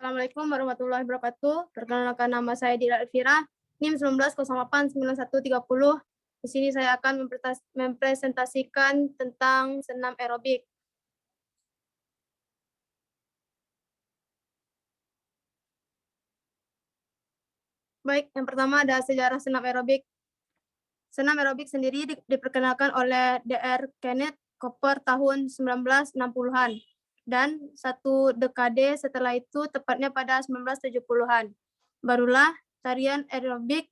Assalamualaikum warahmatullahi wabarakatuh. Perkenalkan nama saya Dila Elvira, NIM 19089130. Di sini saya akan mempresentasikan tentang senam aerobik. Baik, yang pertama ada sejarah senam aerobik. Senam aerobik sendiri diperkenalkan oleh Dr. Kenneth Cooper tahun 1960-an dan satu dekade setelah itu, tepatnya pada 1970-an. Barulah tarian aerobik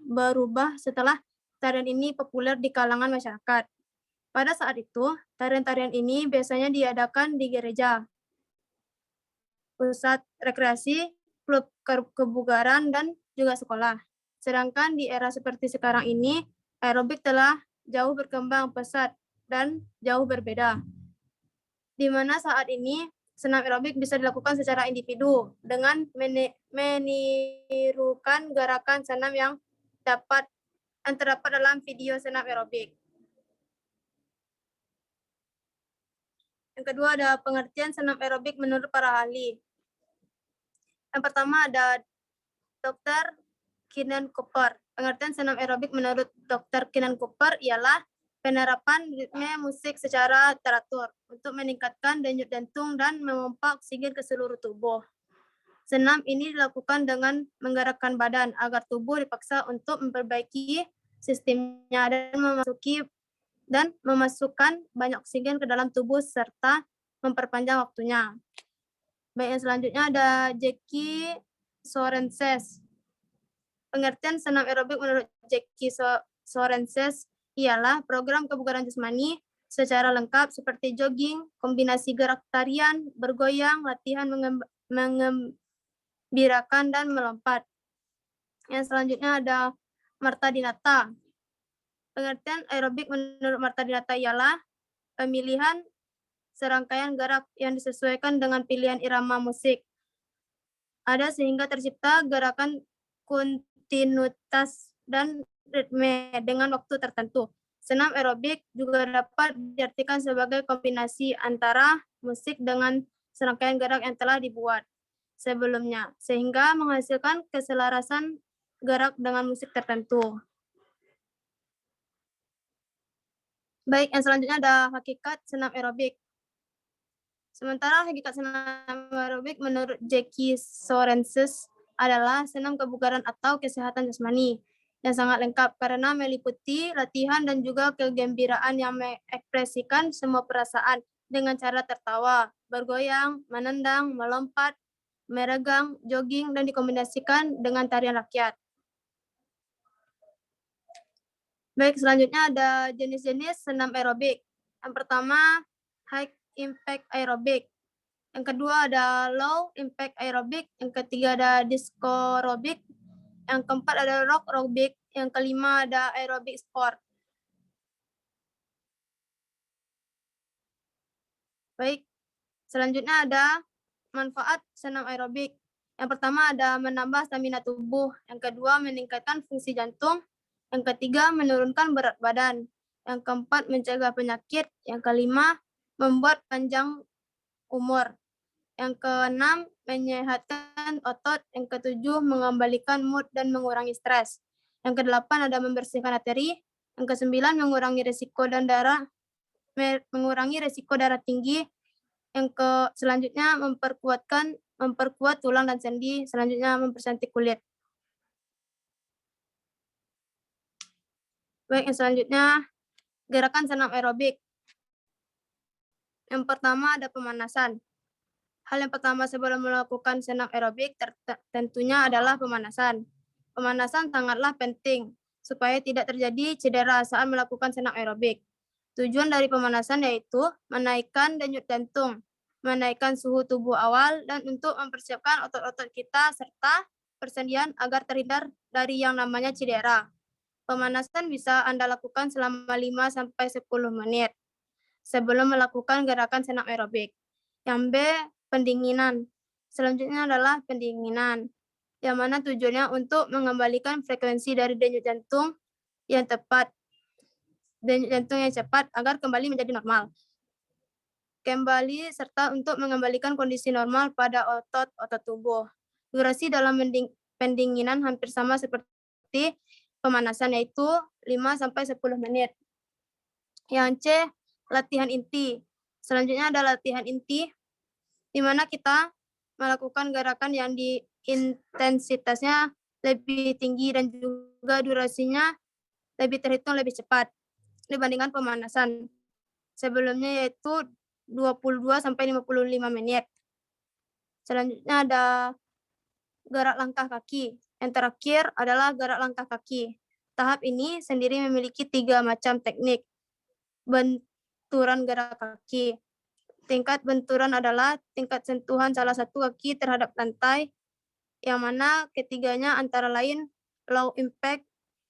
berubah setelah tarian ini populer di kalangan masyarakat. Pada saat itu, tarian-tarian ini biasanya diadakan di gereja, pusat rekreasi, klub kebugaran, dan juga sekolah. Sedangkan di era seperti sekarang ini, aerobik telah jauh berkembang pesat dan jauh berbeda. Di mana saat ini, senam aerobik bisa dilakukan secara individu dengan menirukan gerakan senam yang terdapat dalam video senam aerobik. Yang kedua ada pengertian senam aerobik menurut para ahli. Yang pertama ada Dr. Keenan Cooper. Pengertian senam aerobik menurut Dr. Keenan Cooper ialah penerapan ritme musik secara teratur untuk meningkatkan denyut jantung dan memompa oksigen ke seluruh tubuh. Senam ini dilakukan dengan menggerakkan badan agar tubuh dipaksa untuk memperbaiki sistemnya dan memasukkan banyak oksigen ke dalam tubuh serta memperpanjang waktunya. Baik, yang selanjutnya ada Jackie Sorenses. Pengertian senam aerobik menurut Jackie Sorenses ialah program kebugaran jasmani secara lengkap seperti jogging, kombinasi gerak tarian, bergoyang, latihan mengembirakan, dan melompat. Yang selanjutnya ada Marta Dinata. Pengertian aerobik menurut Marta Dinata ialah pemilihan serangkaian gerak yang disesuaikan dengan pilihan irama musik. Ada sehingga tercipta gerakan kontinuitas dan ritme dengan waktu tertentu. Senam aerobik juga dapat diartikan sebagai kombinasi antara musik dengan serangkaian gerak yang telah dibuat sebelumnya, sehingga menghasilkan keselarasan gerak dengan musik tertentu. Baik, yang selanjutnya ada hakikat senam aerobik. Sementara hakikat senam aerobik menurut Jackie Sorenses adalah senam kebugaran atau kesehatan jasmani yang sangat lengkap karena meliputi latihan dan juga kegembiraan yang mengekspresikan semua perasaan dengan cara tertawa, bergoyang, menendang, melompat, meregang, jogging, dan dikombinasikan dengan tarian rakyat. Baik, selanjutnya ada jenis-jenis senam aerobik. Yang pertama, high impact aerobik. Yang kedua ada low impact aerobik. Yang ketiga ada disco aerobik. Yang keempat ada rock aerobik. Yang kelima ada aerobik sport. Baik, selanjutnya ada manfaat senam aerobik. Yang pertama ada menambah stamina tubuh. Yang kedua meningkatkan fungsi jantung. Yang ketiga menurunkan berat badan. Yang keempat mencegah penyakit. Yang kelima membuat panjang umur. Yang keenam menyehatkan otot. Yang ketujuh mengembalikan mood dan mengurangi stres. Yang kedelapan ada membersihkan arteri. Yang kesembilan mengurangi risiko darah tinggi. Yang selanjutnya memperkuat tulang dan sendi. Selanjutnya mempercantik kulit. Baik, yang selanjutnya gerakan senam aerobik. Yang pertama ada pemanasan. Hal yang pertama sebelum melakukan senam aerobik tentunya adalah pemanasan. Pemanasan sangatlah penting supaya tidak terjadi cedera saat melakukan senam aerobik. Tujuan dari pemanasan yaitu menaikkan denyut jantung, menaikkan suhu tubuh awal, dan untuk mempersiapkan otot-otot kita serta persendian agar terhindar dari yang namanya cedera. Pemanasan bisa Anda lakukan selama 5-10 menit sebelum melakukan gerakan senam aerobik. Yang B, pendinginan. Selanjutnya adalah pendinginan, yang mana tujuannya untuk mengembalikan frekuensi dari denyut jantung yang cepat agar kembali menjadi normal. kembali serta untuk mengembalikan kondisi normal pada otot-otot tubuh. Durasi dalam pendinginan hampir sama seperti pemanasan, yaitu 5-10 menit. Yang C, latihan inti. Selanjutnya ada latihan inti, di mana kita melakukan gerakan yang di intensitasnya lebih tinggi dan juga durasinya lebih terhitung lebih cepat dibandingkan pemanasan sebelumnya, yaitu 22-55 menit. Selanjutnya ada gerak langkah kaki. Yang terakhir adalah gerak langkah kaki. Tahap ini sendiri memiliki 3 macam teknik benturan gerak kaki. Tingkat benturan adalah tingkat sentuhan salah satu kaki terhadap lantai, yang mana ketiganya antara lain low impact,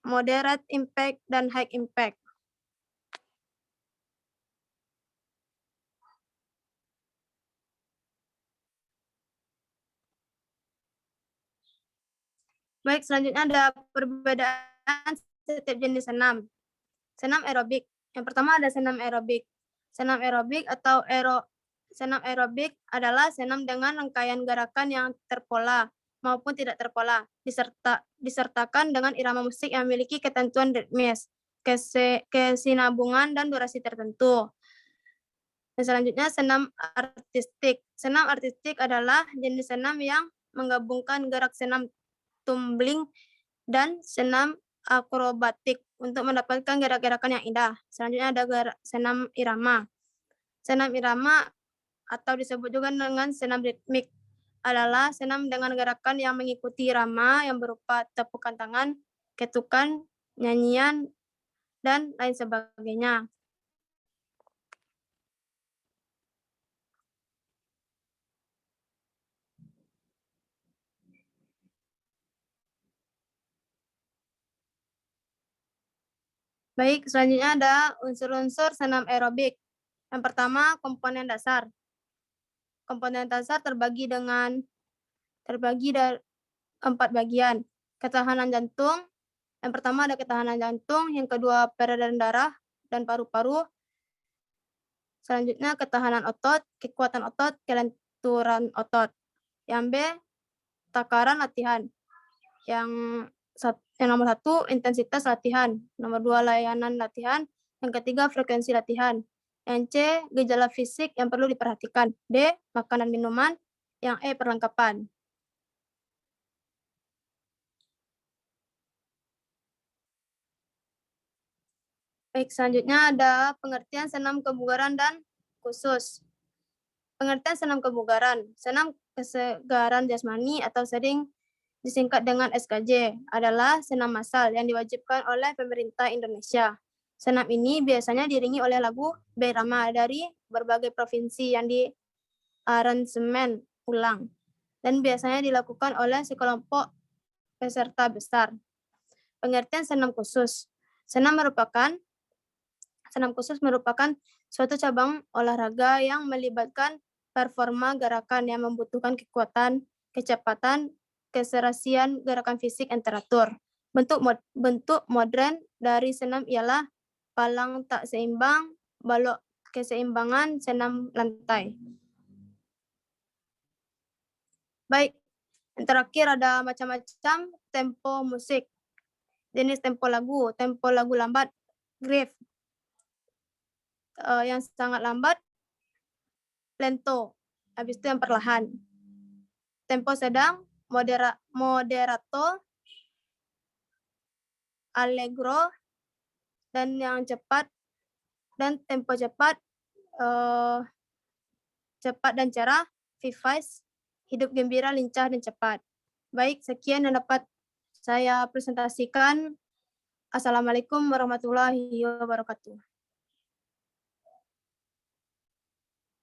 moderate impact, dan high impact. Baik, selanjutnya ada perbedaan setiap jenis senam. Senam aerobik. Yang pertama ada senam aerobik. Senam aerobik atau senam aerobik adalah senam dengan rangkaian gerakan yang terpola maupun tidak terpola, disertakan dengan irama musik yang memiliki ketentuan ritmis, kesinambungan, dan durasi tertentu. Dan selanjutnya senam artistik. Senam artistik adalah jenis senam yang menggabungkan gerak senam tumbling dan senam akrobatik untuk mendapatkan gerak-gerakan yang indah. Selanjutnya ada senam irama. Senam irama atau disebut juga dengan senam ritmik adalah senam dengan gerakan yang mengikuti irama yang berupa tepukan tangan, ketukan, nyanyian, dan lain sebagainya. Baik, selanjutnya ada unsur-unsur senam aerobik. Yang pertama, komponen dasar. Komponen dasar terbagi dari 4 bagian. Ketahanan jantung. Yang pertama ada ketahanan jantung, yang kedua peredaran darah dan paru-paru. Selanjutnya ketahanan otot, kekuatan otot, kelenturan otot. Yang B, takaran latihan. Yang nomor 1, intensitas latihan. Nomor 2, layanan latihan. Yang ketiga, frekuensi latihan. Yang C, gejala fisik yang perlu diperhatikan. D, makanan minuman. Yang E, perlengkapan. Baik, selanjutnya ada pengertian senam kebugaran dan khusus. Pengertian senam kebugaran. Senam kesegaran jasmani atau sering disingkat dengan SKJ adalah senam massal yang diwajibkan oleh pemerintah Indonesia. Senam ini biasanya diiringi oleh lagu beirama dari berbagai provinsi yang diaransemen ulang dan biasanya dilakukan oleh sekelompok peserta besar. Pengertian senam khusus. Senam khusus merupakan suatu cabang olahraga yang melibatkan performa gerakan yang membutuhkan kekuatan, kecepatan, keserasian gerakan fisik yang teratur. Bentuk modern dari senam ialah palang tak seimbang, balok keseimbangan, senam lantai. Baik, yang terakhir ada macam-macam tempo musik. Jenis tempo lagu lambat, grave. Yang sangat lambat, lento. Habis itu yang perlahan. Tempo sedang, moderato, allegro, dan yang cepat, dan tempo cepat, cepat dan cerah, vivace, hidup gembira, lincah, dan cepat. Baik, sekian yang dapat saya presentasikan. Assalamualaikum warahmatullahi wabarakatuh.